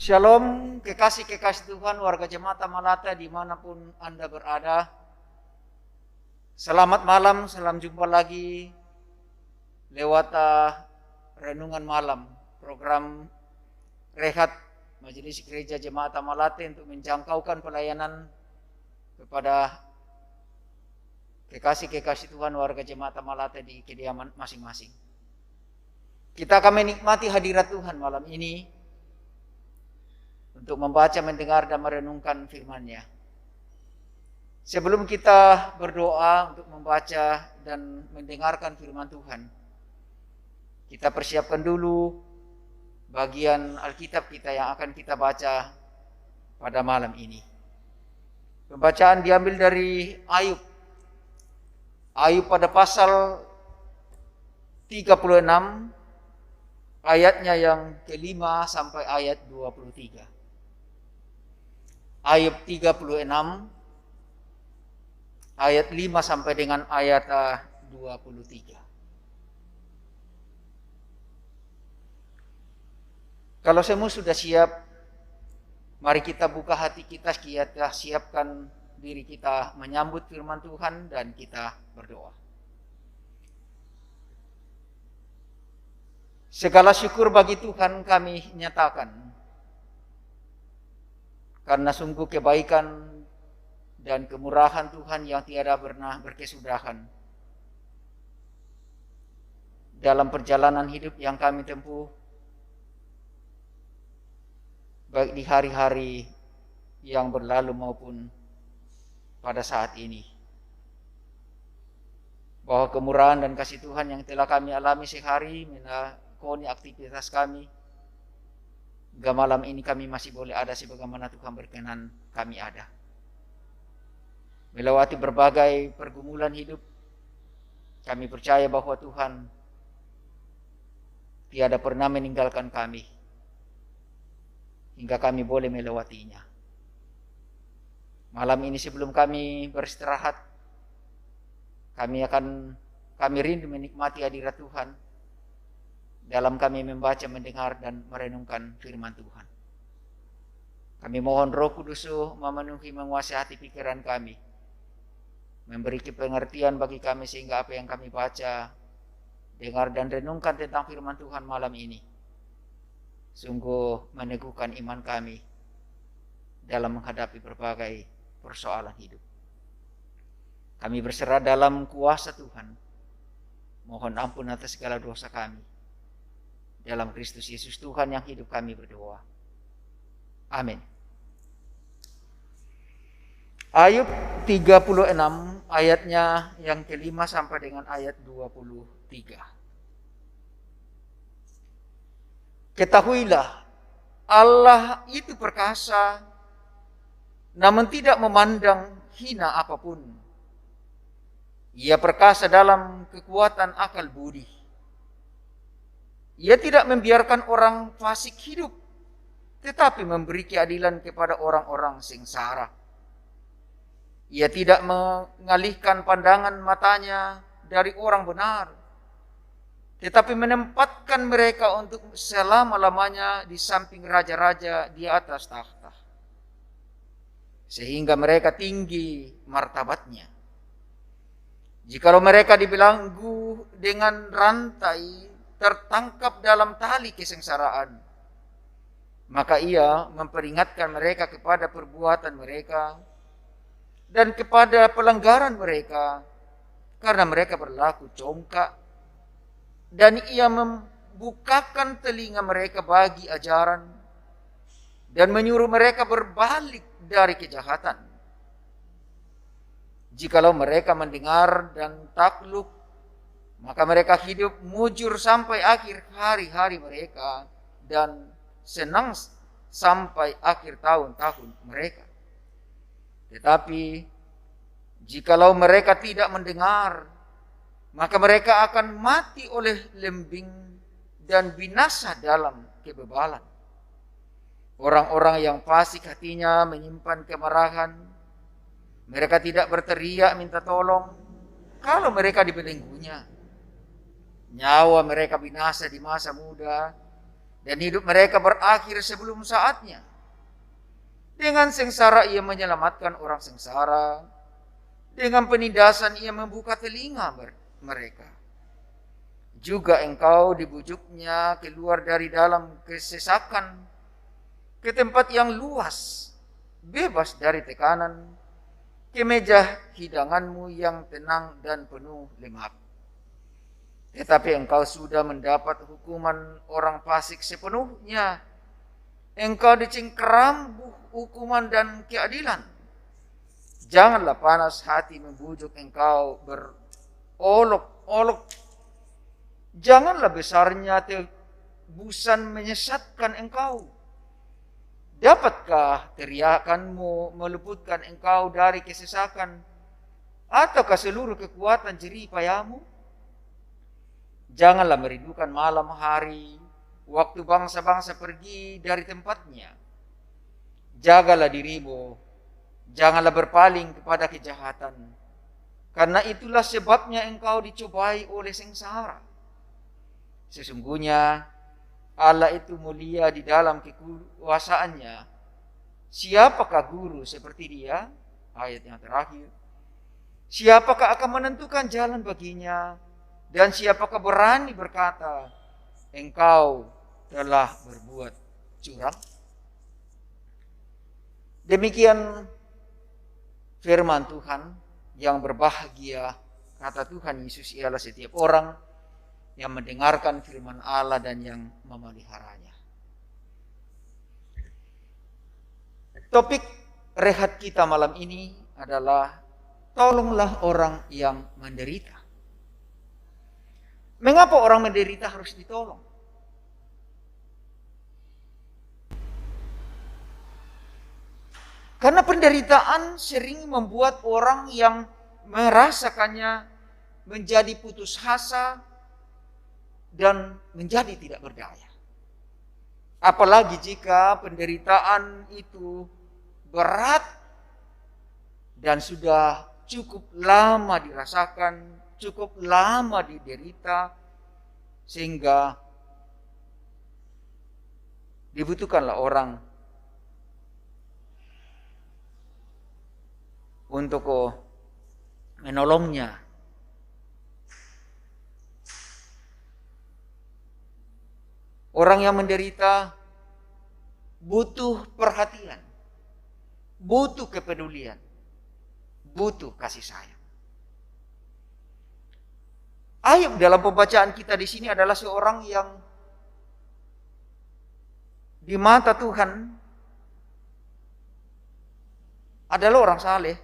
Shalom, kekasih-kekasih Tuhan, warga Jemaat Tamalate dimanapun Anda berada. Selamat malam, salam jumpa lagi lewat renungan malam, program Rehat Majelis Gereja Jemaat Tamalate untuk menjangkaukan pelayanan kepada kekasih-kekasih Tuhan, warga Jemaat Tamalate di kediaman masing-masing. Kita akan menikmati hadirat Tuhan malam ini untuk membaca, mendengar, dan merenungkan firman-Nya. Sebelum kita berdoa untuk membaca dan mendengarkan firman Tuhan, kita persiapkan dulu bagian Alkitab kita yang akan kita baca pada malam ini. Pembacaan diambil dari Ayub. Ayub pada pasal 36, ayatnya yang kelima sampai ayat 23. Ayub 36 ayat 5 sampai dengan ayat 23. Kalau semua sudah siap, mari kita buka hati kita siapkan diri kita menyambut firman Tuhan dan kita berdoa. Segala syukur bagi Tuhan kami nyatakan, karena sungguh kebaikan dan kemurahan Tuhan yang tiada pernah berkesudahan dalam perjalanan hidup yang kami tempuh, baik di hari-hari yang berlalu maupun pada saat ini. Bahwa kemurahan dan kasih Tuhan yang telah kami alami sehari menakoni aktivitas kami, hingga malam ini kami masih boleh ada sebagaimana Tuhan berkenan kami ada. Melewati berbagai pergumulan hidup, kami percaya bahwa Tuhan tiada pernah meninggalkan kami, hingga kami boleh melewatinya. Malam ini sebelum kami beristirahat, kami rindu menikmati hadirat Tuhan dalam kami membaca, mendengar, dan merenungkan firman Tuhan. Kami mohon Roh Kudus memenuhi, menguasai hati pikiran kami, memberi pengertian bagi kami sehingga apa yang kami baca, dengar, dan renungkan tentang firman Tuhan malam ini sungguh meneguhkan iman kami dalam menghadapi berbagai persoalan hidup. Kami berserah dalam kuasa Tuhan, mohon ampun atas segala dosa kami. Dalam Kristus Yesus Tuhan yang hidup kami berdoa. Amin. Ayub 36 ayatnya yang kelima sampai dengan ayat 23. Ketahuilah, Allah itu perkasa, namun tidak memandang hina apapun. Ia perkasa dalam kekuatan akal budi. Ia tidak membiarkan orang fasik hidup, tetapi memberi keadilan kepada orang-orang sengsara. Ia tidak mengalihkan pandangan matanya dari orang benar, tetapi menempatkan mereka untuk selama-lamanya di samping raja-raja di atas takhta, sehingga mereka tinggi martabatnya. Jikalau mereka dibelenggu dengan rantai, tertangkap dalam tali kesengsaraan, maka ia memperingatkan mereka kepada perbuatan mereka dan kepada pelanggaran mereka, karena mereka berlaku congkak, dan ia membukakan telinga mereka bagi ajaran dan menyuruh mereka berbalik dari kejahatan. Jikalau mereka mendengar dan takluk, maka mereka hidup mujur sampai akhir hari-hari mereka dan senang sampai akhir tahun-tahun mereka. Tetapi jikalau mereka tidak mendengar, maka mereka akan mati oleh lembing dan binasa dalam kebebalan. Orang-orang yang fasik hatinya menyimpan kemarahan. Mereka tidak berteriak minta tolong kalau mereka dibelenggunya. Nyawa mereka binasa di masa muda, dan hidup mereka berakhir sebelum saatnya. Dengan sengsara ia menyelamatkan orang sengsara, dengan penindasan ia membuka telinga mereka. Juga engkau dibujuknya keluar dari dalam kesesakan ke tempat yang luas, bebas dari tekanan, ke meja hidanganmu yang tenang dan penuh lemak. Tetapi engkau sudah mendapat hukuman orang fasik sepenuhnya. Engkau dicengkeram hukuman dan keadilan. Janganlah panas hati membujuk engkau berolok-olok. Janganlah besarnya tebusan menyesatkan engkau. Dapatkah teriakanmu meluputkan engkau dari kesesakan? Ataukah seluruh kekuatan jerih payamu? Janganlah merindukan malam hari, waktu bangsa-bangsa pergi dari tempatnya. Jagalah dirimu, janganlah berpaling kepada kejahatan, karena itulah sebabnya engkau dicobai oleh sengsara. Sesungguhnya Allah itu mulia di dalam kekuasaannya. Siapakah guru seperti dia? Ayat yang terakhir. Siapakah akan menentukan jalan baginya? Dan siapakah berani berkata, engkau telah berbuat curang? Demikian firman Tuhan. Yang berbahagia, kata Tuhan Yesus, ialah setiap orang yang mendengarkan firman Allah dan yang memeliharanya. Topik rehat kita malam ini adalah tolonglah orang yang menderita. Mengapa orang menderita harus ditolong? Karena penderitaan sering membuat orang yang merasakannya menjadi putus asa dan menjadi tidak berdaya. Apalagi jika penderitaan itu berat dan sudah cukup lama dirasakan, cukup lama diderita, sehingga dibutuhkanlah orang untuk menolongnya. Orang yang menderita butuh perhatian, butuh kepedulian, butuh kasih sayang. Ayub dalam pembacaan kita di sini adalah seorang yang di mata Tuhan adalah orang saleh.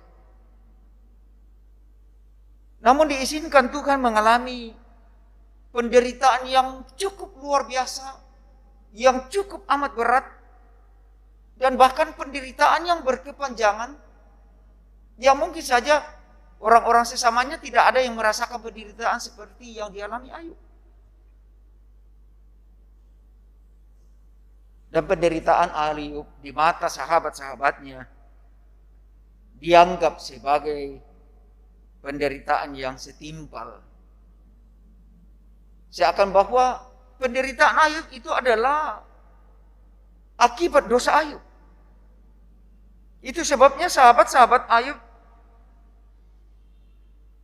Namun diizinkan Tuhan mengalami penderitaan yang cukup luar biasa, yang cukup amat berat, dan bahkan penderitaan yang berkepanjangan, yang mungkin saja orang-orang sesamanya tidak ada yang merasakan penderitaan seperti yang dialami Ayub. Dan penderitaan Ayub di mata sahabat-sahabatnya dianggap sebagai penderitaan yang setimpal. Seakan bahwa penderitaan Ayub itu adalah akibat dosa Ayub. Itu sebabnya sahabat-sahabat Ayub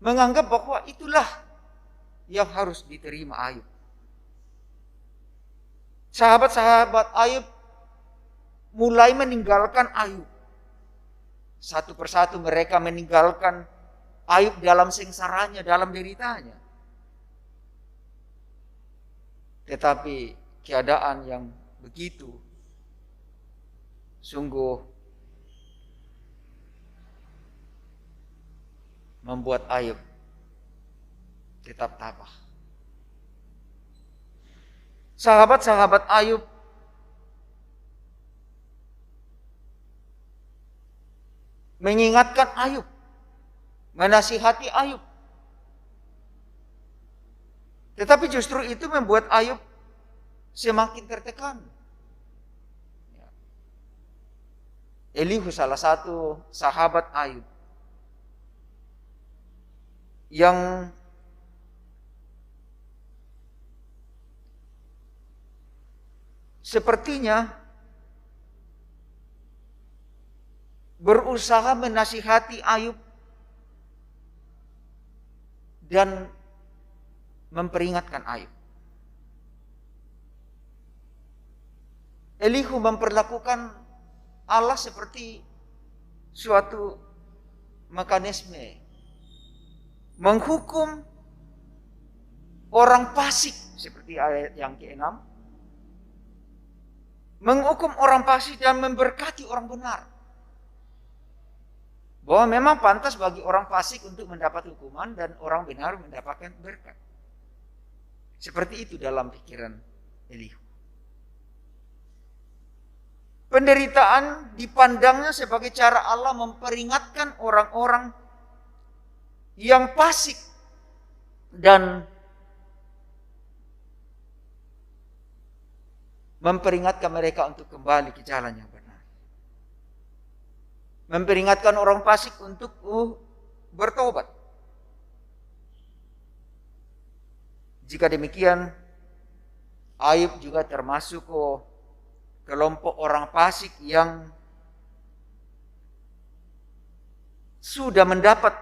menganggap bahwa itulah yang harus diterima Ayub. Sahabat-sahabat Ayub mulai meninggalkan Ayub. Satu persatu mereka meninggalkan Ayub dalam sengsaranya, dalam deritanya. Tetapi keadaan yang begitu sungguh membuat Ayub tetap tabah. Sahabat-sahabat Ayub mengingatkan Ayub, menasihati Ayub. Tetapi justru itu membuat Ayub semakin tertekan. Elihu salah satu sahabat Ayub yang sepertinya berusaha menasihati Ayub dan memperingatkan Ayub. Elihu memperlakukan Allah seperti suatu mekanisme menghukum orang fasik, seperti ayat yang ke-6, menghukum orang fasik dan memberkati orang benar. Bahwa memang pantas bagi orang fasik untuk mendapat hukuman dan orang benar mendapatkan berkat. Seperti itu dalam pikiran Elihu. Penderitaan dipandangnya sebagai cara Allah memperingatkan orang-orang yang fasik dan memperingatkan mereka untuk kembali ke jalan yang benar. Memperingatkan orang fasik untuk bertobat. Jika demikian, Ayub juga termasuk kelompok orang fasik yang sudah mendapat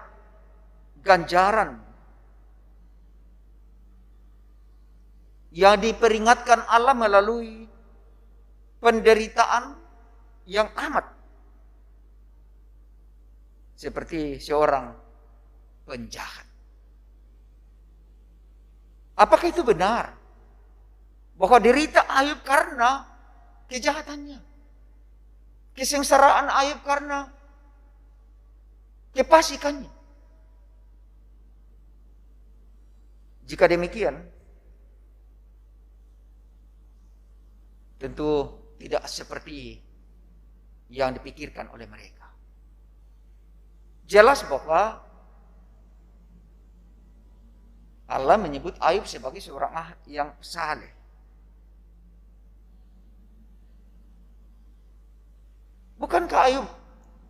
ganjaran yang diperingatkan Allah melalui penderitaan yang amat. Seperti seorang penjahat. Apakah itu benar? Bahwa derita Ayub karena kejahatannya. Kesengsaraan Ayub karena kefasikannya. Jika demikian, tentu tidak seperti yang dipikirkan oleh mereka. Jelas bahwa Allah menyebut Ayub sebagai seorang yang saleh. Bukankah Ayub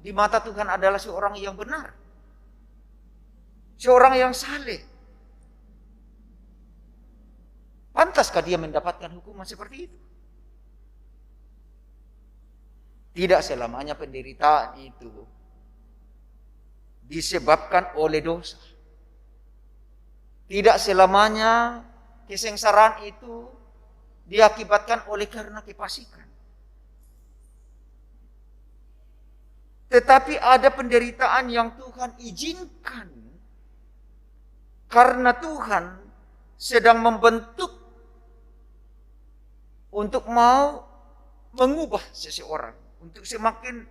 di mata Tuhan adalah seorang yang benar? Seorang yang saleh. Pantaskah dia mendapatkan hukuman seperti itu? Tidak selamanya penderitaan itu disebabkan oleh dosa. Tidak selamanya kesengsaraan itu diakibatkan oleh karena kefasikan. Tetapi ada penderitaan yang Tuhan izinkan karena Tuhan sedang membentuk untuk mau mengubah seseorang, untuk semakin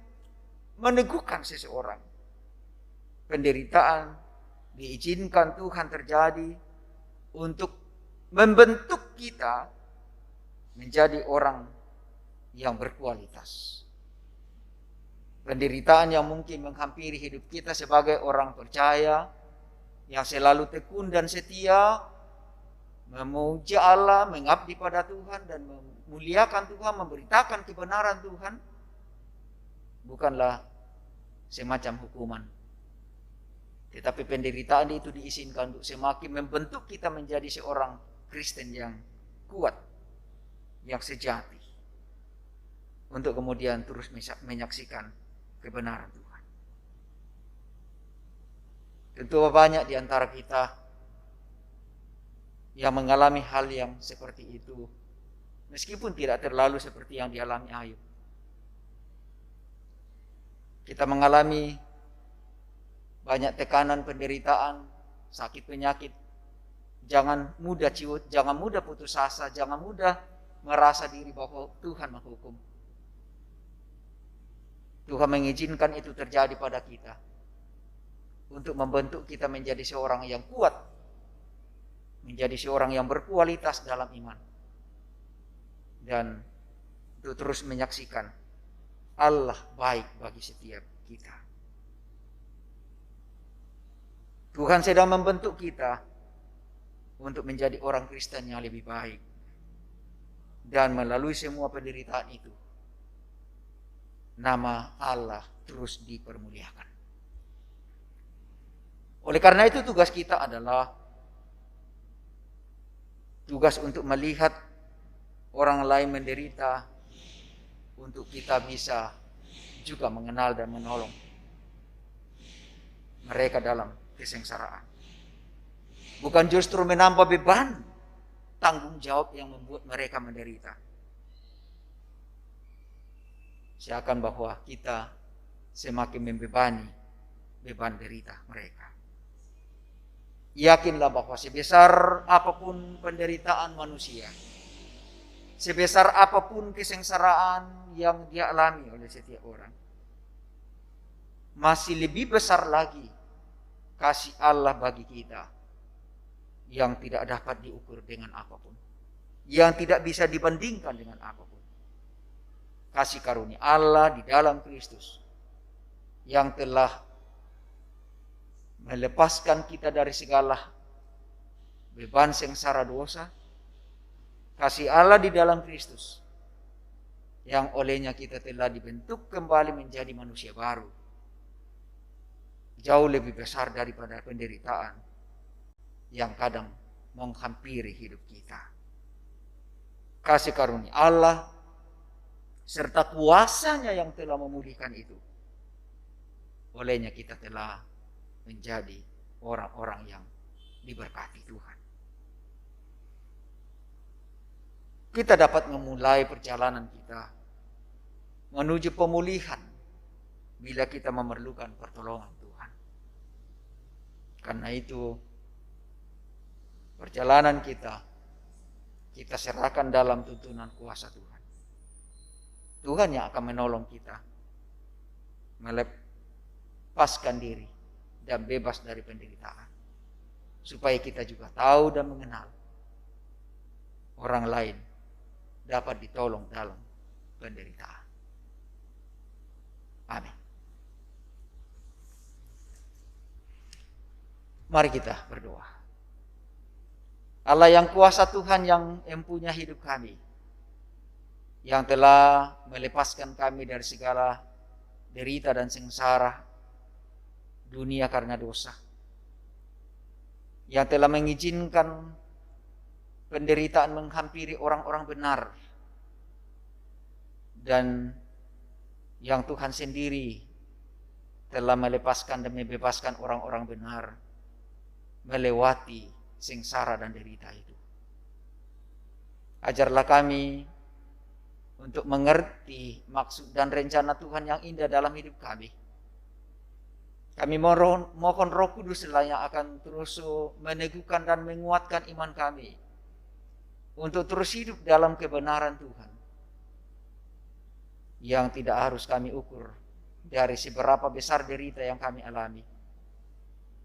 meneguhkan seseorang. Penderitaan diizinkan Tuhan terjadi untuk membentuk kita menjadi orang yang berkualitas. Penderitaan yang mungkin menghampiri hidup kita sebagai orang percaya yang selalu tekun dan setia memuji Allah, mengabdi pada Tuhan dan memuliakan Tuhan, memberitakan kebenaran Tuhan, bukanlah semacam hukuman. Tetapi penderitaan itu diizinkan untuk semakin membentuk kita menjadi seorang Kristen yang kuat, yang sejati. Untuk kemudian terus menyaksikan kebenaran Tuhan. Tentu banyak di antara kita yang mengalami hal yang seperti itu. Meskipun tidak terlalu seperti yang dialami Ayub. Kita mengalami banyak tekanan, penderitaan, sakit penyakit. Jangan mudah ciut, jangan mudah putus asa, jangan mudah merasa diri bahwa Tuhan menghukum. Tuhan mengizinkan itu terjadi pada kita untuk membentuk kita menjadi seorang yang kuat, menjadi seorang yang berkualitas dalam iman, dan untuk terus menyaksikan Allah baik bagi setiap kita. Tuhan sedang membentuk kita untuk menjadi orang Kristen yang lebih baik. Dan melalui semua penderitaan itu, nama Allah terus dipermuliakan. Oleh karena itu tugas kita adalah tugas untuk melihat orang lain menderita untuk kita bisa juga mengenal dan menolong mereka dalam kesengsaraan. Bukan justru menambah beban tanggung jawab yang membuat mereka menderita. Seakan bahwa kita semakin membebani beban derita mereka. Yakinlah bahwa sebesar apapun penderitaan manusia, sebesar apapun kesengsaraan yang dia alami oleh setiap orang, masih lebih besar lagi kasih Allah bagi kita yang tidak dapat diukur dengan apapun, yang tidak bisa dibandingkan dengan apapun. Kasih karunia Allah di dalam Kristus yang telah melepaskan kita dari segala beban sengsara dosa. Kasih Allah di dalam Kristus yang olehnya kita telah dibentuk kembali menjadi manusia baru, jauh lebih besar daripada penderitaan yang kadang menghampiri hidup kita. Kasih karunia Allah serta kuasanya yang telah memulihkan itu, olehnya kita telah menjadi orang-orang yang diberkati Tuhan. Kita dapat memulai perjalanan kita menuju pemulihan bila kita memerlukan pertolongan Tuhan. Karena itu perjalanan kita serahkan dalam tuntunan kuasa Tuhan. Tuhan yang akan menolong kita melepaskan diri dan bebas dari penderitaan, supaya kita juga tahu dan mengenal orang lain dapat ditolong dalam penderitaan. Amin. Mari kita berdoa. Allah yang kuasa, Tuhan yang empunya hidup kami, yang telah melepaskan kami dari segala derita dan sengsara dunia karena dosa, yang telah mengizinkan penderitaan menghampiri orang-orang benar, dan yang Tuhan sendiri telah melepaskan dan membebaskan orang-orang benar melewati sengsara dan derita itu. Ajarlah kami untuk mengerti maksud dan rencana Tuhan yang indah dalam hidup kami. Kami mohon Roh Kudus yang akan terus meneguhkan dan menguatkan iman kami untuk terus hidup dalam kebenaran Tuhan, yang tidak harus kami ukur dari seberapa besar derita yang kami alami,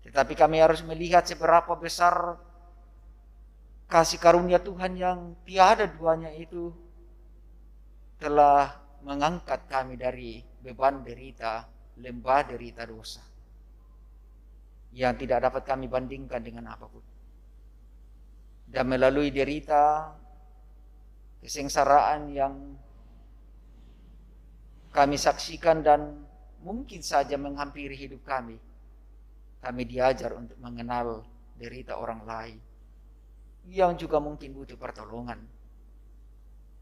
tetapi kami harus melihat seberapa besar kasih karunia Tuhan yang tiada duanya itu telah mengangkat kami dari beban derita, lembah derita dosa yang tidak dapat kami bandingkan dengan apapun. Dan melalui derita, kesengsaraan yang kami saksikan dan mungkin saja menghampiri hidup kami diajar untuk mengenal derita orang lain yang juga mungkin butuh pertolongan.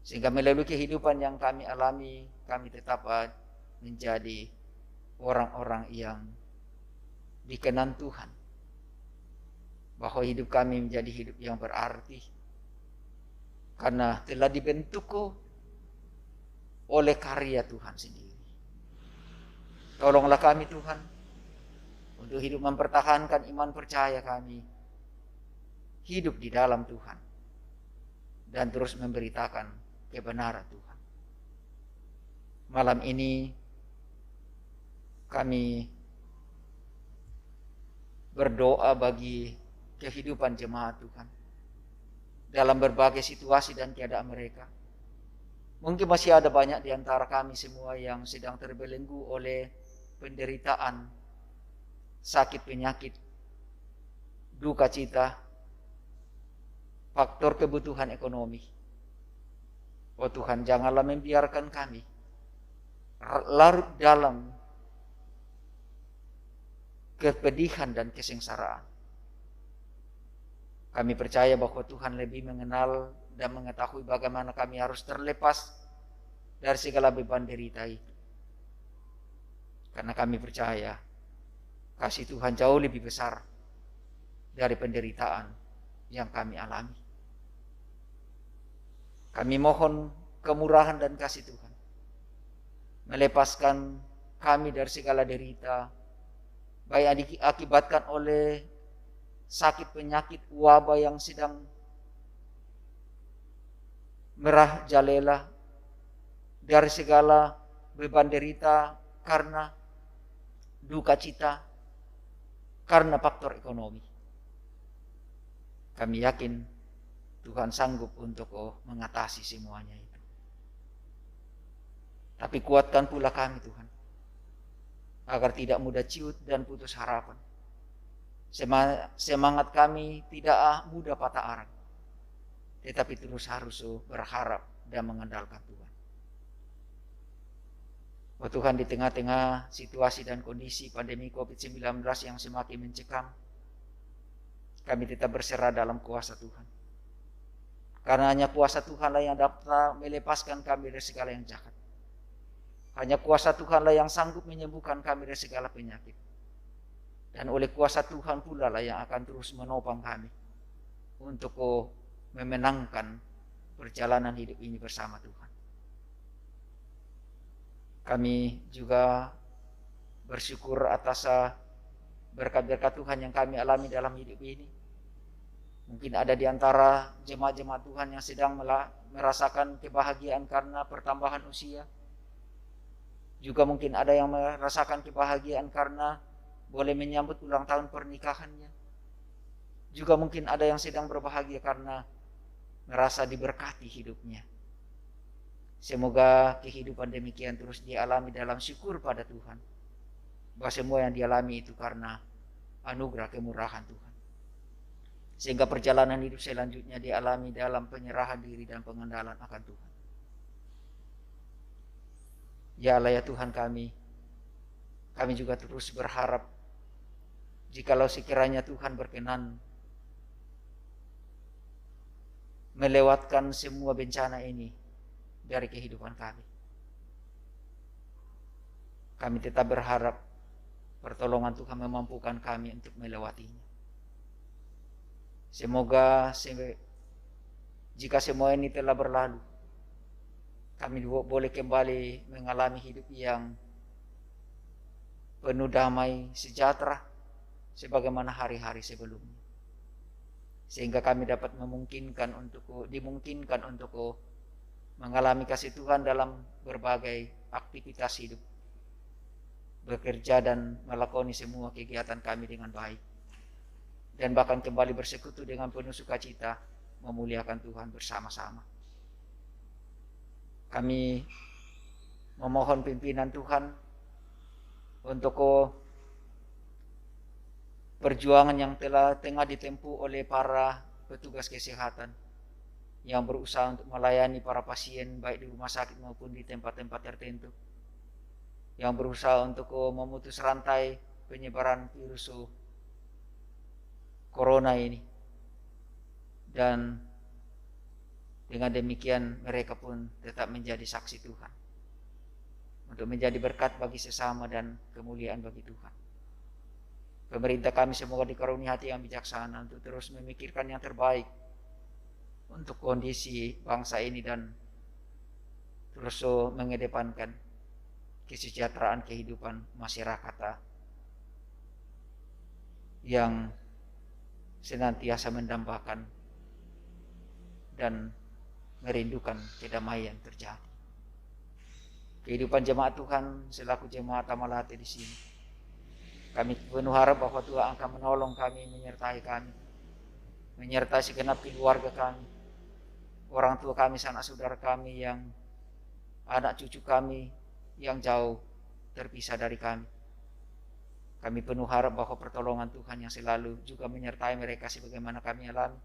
Sehingga melalui kehidupan yang kami alami, kami tetap menjadi orang-orang yang dikenan Tuhan. Bahwa hidup kami menjadi hidup yang berarti, karena telah dibentuk oleh karya Tuhan sendiri. Tolonglah kami Tuhan, untuk hidup mempertahankan iman percaya kami, hidup di dalam Tuhan, dan terus memberitakan kebenaran Tuhan. Malam ini kami berdoa bagi kehidupan jemaat Tuhan dalam berbagai situasi dan keadaan mereka. Mungkin masih ada banyak di antara kami semua yang sedang terbelenggu oleh penderitaan, sakit penyakit, duka cita, faktor kebutuhan ekonomi. Oh Tuhan, janganlah membiarkan kami larut dalam kepedihan dan kesengsaraan. Kami percaya bahwa Tuhan lebih mengenal dan mengetahui bagaimana kami harus terlepas dari segala beban derita itu. Karena kami percaya kasih Tuhan jauh lebih besar dari penderitaan yang kami alami. Kami mohon kemurahan dan kasih Tuhan melepaskan kami dari segala derita, baik yang diakibatkan oleh sakit penyakit wabah yang sedang merajalela, dari segala beban derita karena duka cita, karena faktor ekonomi. Kami yakin Tuhan sanggup untuk mengatasi semuanya itu. Tapi kuatkan pula kami Tuhan, agar tidak mudah ciut dan putus harapan. Semangat kami tidak mudah patah arang, tetapi terus harus berharap dan mengandalkan Tuhan. Oh Tuhan, di tengah-tengah situasi dan kondisi pandemi COVID-19 yang semakin mencekam, kami tetap berserah dalam kuasa Tuhan. Karena hanya kuasa Tuhanlah yang dapat melepaskan kami dari segala yang jahat. Hanya kuasa Tuhanlah yang sanggup menyembuhkan kami dari segala penyakit. Dan oleh kuasa Tuhan pula lah yang akan terus menopang kami untuk memenangkan perjalanan hidup ini bersama Tuhan. Kami juga bersyukur atas berkat-berkat Tuhan yang kami alami dalam hidup ini. Mungkin ada di antara jemaat-jemaat Tuhan yang sedang merasakan kebahagiaan karena pertambahan usia. Juga mungkin ada yang merasakan kebahagiaan karena boleh menyambut ulang tahun pernikahannya. Juga mungkin ada yang sedang berbahagia karena merasa diberkati hidupnya. Semoga kehidupan demikian terus dialami dalam syukur pada Tuhan, bahwa semua yang dialami itu karena anugerah kemurahan Tuhan. Sehingga perjalanan hidup selanjutnya dialami dalam penyerahan diri dan pengandalan akan Tuhan. Ya Allah ya Tuhan kami juga terus berharap jikalau sekiranya Tuhan berkenan melewatkan semua bencana ini dari kehidupan kami. Kami tetap berharap pertolongan Tuhan memampukan kami untuk melewatinya. Semoga jika semua ini telah berlalu, kami boleh kembali mengalami hidup yang penuh damai, sejahtera, sebagaimana hari-hari sebelumnya. Sehingga kami dapat dimungkinkan untuk mengalami kasih Tuhan dalam berbagai aktivitas hidup, bekerja dan melakoni semua kegiatan kami dengan baik, dan bahkan kembali bersekutu dengan penuh sukacita memuliakan Tuhan bersama-sama. Kami memohon pimpinan Tuhan untuk perjuangan yang tengah ditempuh oleh para petugas kesehatan yang berusaha untuk melayani para pasien baik di rumah sakit maupun di tempat-tempat tertentu, yang berusaha untuk memutus rantai penyebaran virus corona ini. Dan dengan demikian mereka pun tetap menjadi saksi Tuhan, untuk menjadi berkat bagi sesama dan kemuliaan bagi Tuhan. Pemerintah kami semoga dikaruniai hati yang bijaksana untuk terus memikirkan yang terbaik untuk kondisi bangsa ini dan terus mengedepankan kesejahteraan kehidupan masyarakat yang senantiasa mendambakan dan merindukan kedamaian terjadi. Kehidupan jemaat Tuhan selaku jemaat Tamalate di sini, kami penuh harap bahwa Tuhan akan menolong kami, menyertai segenap keluarga kami, orang tua kami, sanak saudara kami, yang anak cucu kami yang jauh terpisah dari kami. Kami penuh harap bahwa pertolongan Tuhan yang selalu juga menyertai mereka sebagaimana kami alami,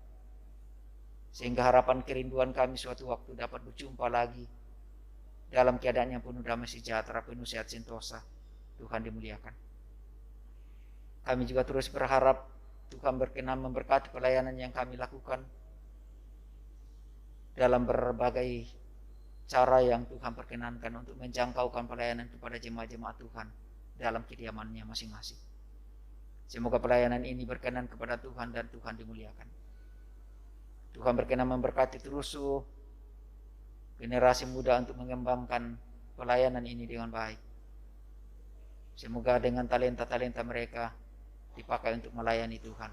sehingga harapan kerinduan kami suatu waktu dapat berjumpa lagi dalam keadaan yang penuh damai sejahtera, penuh sehat sentosa. Tuhan dimuliakan. Kami juga terus berharap Tuhan berkenan memberkati pelayanan yang kami lakukan dalam berbagai cara yang Tuhan perkenankan untuk menjangkaukan pelayanan kepada jemaat-jemaat Tuhan dalam kediamannya masing-masing. Semoga pelayanan ini berkenan kepada Tuhan dan Tuhan dimuliakan. Tuhan berkenan memberkati terus generasi muda untuk mengembangkan pelayanan ini dengan baik. Semoga dengan talenta-talenta mereka dipakai untuk melayani Tuhan.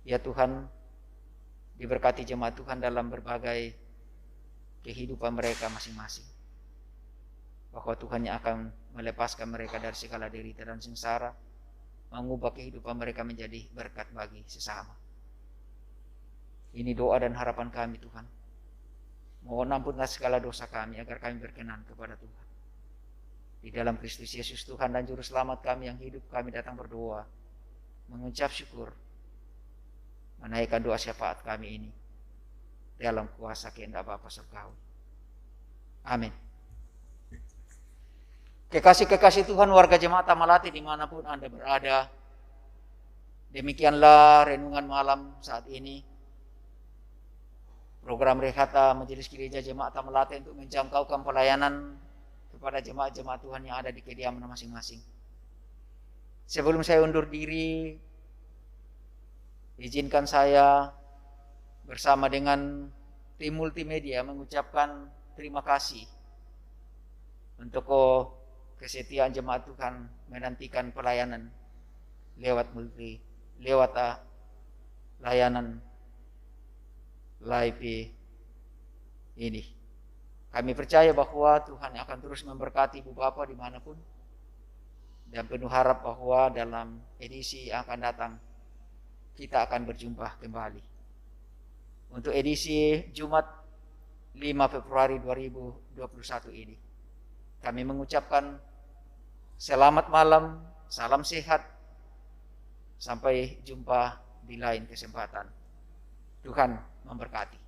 Ya Tuhan, diberkati jemaat Tuhan dalam berbagai kehidupan mereka masing-masing. Bahwa Tuhan yang akan melepaskan mereka dari segala derita dan sengsara, mengubah kehidupan mereka menjadi berkat bagi sesama. Ini doa dan harapan kami Tuhan. Mohon ampunlah segala dosa kami agar kami berkenan kepada Tuhan. Di dalam Kristus Yesus Tuhan dan Juru Selamat kami yang hidup, kami datang berdoa, mengucap syukur, menaikkan doa syafaat kami ini dalam kuasa kehendak Bapa Surgawi. Amin. Kekasih-kekasih Tuhan, warga jemaat Tamalate dimanapun Anda berada, demikianlah renungan malam saat ini. Program Rehata Majelis Gereja Jemaat Tamalate untuk menjangkaukan pelayanan kepada jemaat-jemaat Tuhan yang ada di kediaman masing-masing. Sebelum saya undur diri, izinkan saya bersama dengan tim multimedia mengucapkan terima kasih untuk kesetiaan jemaat Tuhan menantikan pelayanan lewat layanan live ini. Kami percaya bahwa Tuhan akan terus memberkati Ibu Bapa dimanapun, dan penuh harap bahwa dalam edisi yang akan datang kita akan berjumpa kembali. Untuk edisi Jumat 5 Februari 2021 ini, kami mengucapkan selamat malam, salam sehat, sampai jumpa di lain kesempatan. Tuhan memberkati.